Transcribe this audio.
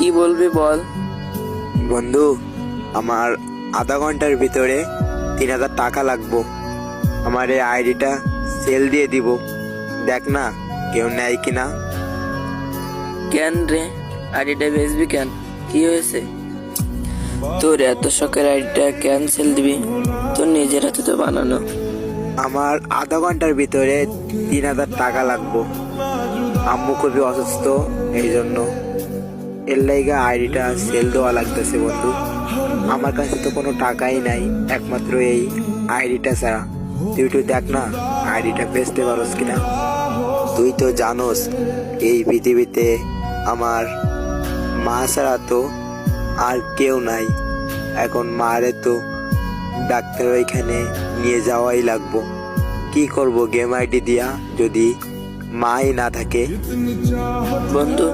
কি বলবি বল। বন্ধু, আমার আধা ঘন্টার ভিতরে 3,000 টাকা লাগবো। আমার এই আইডিটা সেল দিয়ে দিব, দেখ না কেউ নেয় কিনা। কেন রে, আইডিটা বেচবি কেন? কি হয়েছে? তোর এত শখের আইডিটা ক্যান্সেল দিবি? তোর নিজের হাতে তো বানানো। আমার আধা ঘন্টার ভিতরে 3,000 টাকা লাগবো। আম্মু খুবই অসুস্থ, এই জন্য এর লাইগা আইডিটা সেল দেওয়া লাগতেছে বন্ধু। আমার কাছে তো কোনো টাকাই নাই, একমাত্র এই আইডিটা ছাড়া। তুই একটু দেখ না আইডিটা বেচতে পারোস কিনা। তুই তো জানোস এই পৃথিবীতে আমার মা ছাড়া তো আর কেউ নাই। এখন মারে তো ডাক্তার ওইখানে নিয়ে যাওয়াই লাগবো। কি করব গেম আইডি দিয়া যদি মাই না থাকে? বন্ধু